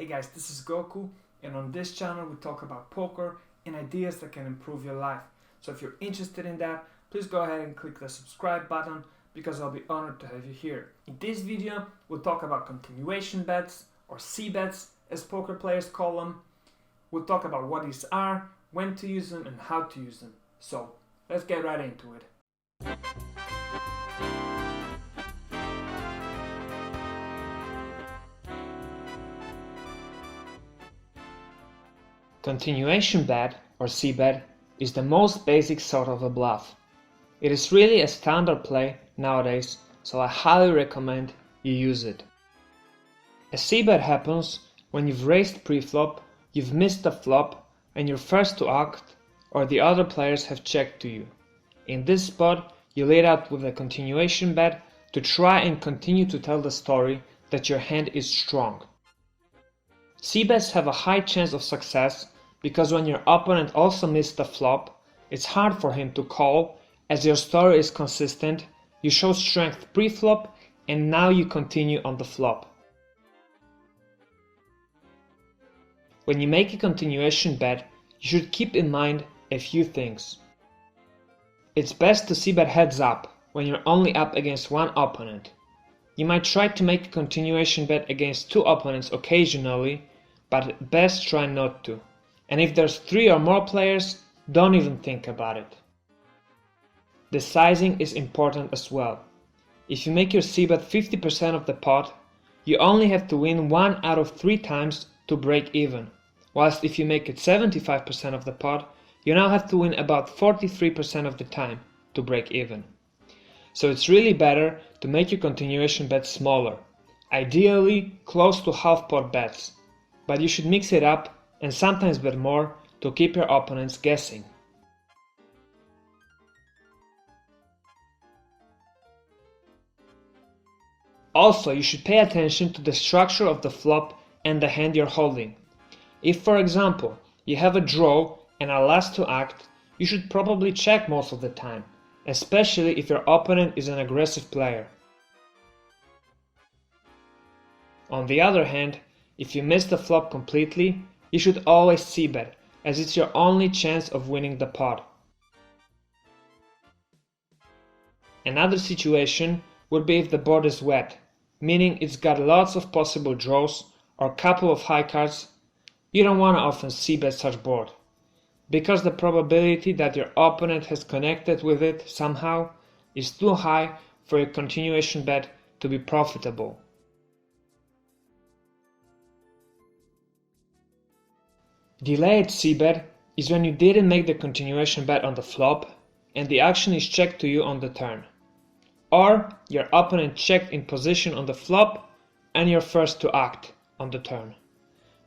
Hey guys, this is Goku, and on this channel we talk about poker and ideas that can improve your life. So if you're interested in that, please go ahead and click the subscribe button because I'll be honored to have you here. In this video, we'll talk about continuation bets or seabeds as poker players call them. We'll talk about what these are, when to use them and how to use them. So let's get right into it. Continuation bet or seabed is the most basic sort of a bluff. It is really a standard play nowadays, so I highly recommend you use it. A seabed happens when you've raised pre-flop, you've missed the flop, and you're first to act, or the other players have checked to you. In this spot, you lead out with a continuation bet to try and continue to tell the story that your hand is strong. Seabeds have a high chance of success because when your opponent also missed the flop, it's hard for him to call as your story is consistent, you show strength pre-flop and now you continue on the flop. When you make a continuation bet, you should keep in mind a few things. It's best to seabed heads up when you're only up against one opponent. You might try to make a continuation bet against two opponents occasionally, but best try not to. And if there's 3 or more players, don't even think about it. The sizing is important as well. If you make your seabed 50% of the pot, you only have to win 1 out of 3 times to break even, whilst if you make it 75% of the pot, you now have to win about 43% of the time to break even. So it's really better to make your continuation bet smaller, ideally close to half pot bets, but you should mix it up and sometimes bet more to keep your opponents guessing. Also, you should pay attention to the structure of the flop and the hand you're holding. If, for example, you have a draw and are last to act, you should probably check most of the time, especially if your opponent is an aggressive player. On the other hand, if you miss the flop completely, you should always seabed, as it's your only chance of winning the pot. Another situation would be if the board is wet, meaning it's got lots of possible draws or a couple of high cards. You don't want to often seabed such board, because the probability that your opponent has connected with it somehow is too high for a continuation bet to be profitable. Delayed seabed is when you didn't make the continuation bet on the flop and the action is checked to you on the turn. Or your opponent checked in position on the flop and you're first to act on the turn.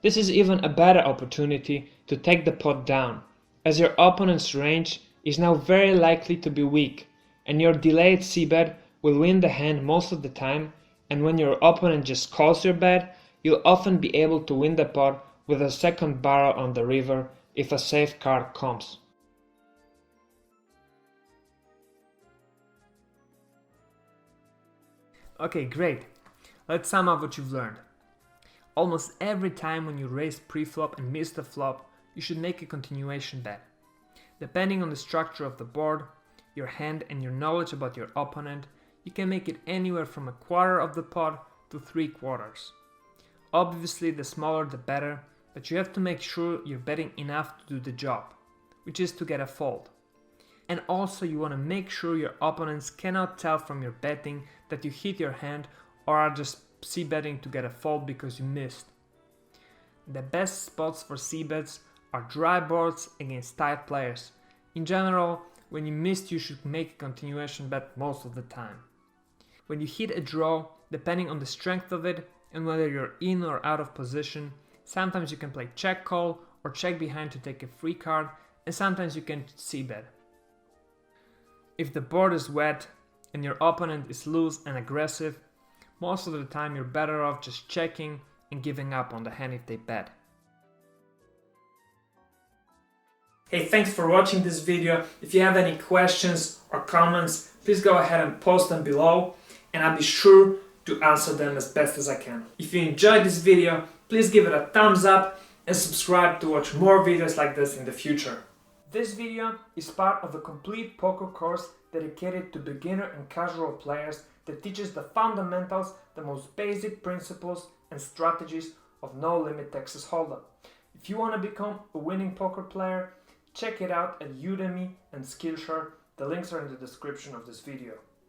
This is even a better opportunity to take the pot down, as your opponent's range is now very likely to be weak and your delayed seabed will win the hand most of the time, and when your opponent just calls your bet, you'll often be able to win the pot with a second barrel on the river if a safe card comes. Okay, great. Let's sum up what you've learned. Almost every time when you raise pre-flop and miss the flop, you should make a continuation bet. Depending on the structure of the board, your hand and your knowledge about your opponent, you can make it anywhere from 1/4 of the pot to 3/4. Obviously, the smaller the better, but you have to make sure you're betting enough to do the job, which is to get a fold. And also you want to make sure your opponents cannot tell from your betting that you hit your hand or are just seabetting to get a fold because you missed. The best spots for seabeds are dry boards against tight players. In general, when you missed, you should make a continuation bet most of the time. When you hit a draw, depending on the strength of it and whether you're in or out of position, sometimes you can play check call or check behind to take a free card, and sometimes you can seabed. If the board is wet and your opponent is loose and aggressive, most of the time you're better off just checking and giving up on the hand if they bet. Hey, thanks for watching this video. If you have any questions or comments, please go ahead and post them below and I'll be sure to answer them as best as I can. If you enjoyed this video, Please give it a thumbs up and subscribe to watch more videos like this in the future. This video is part of a complete poker course dedicated to beginner and casual players that teaches the fundamentals, the most basic principles and strategies of No Limit Texas Hold'em. If you want to become a winning poker player, check it out at Udemy and Skillshare. The links are in the description of this video.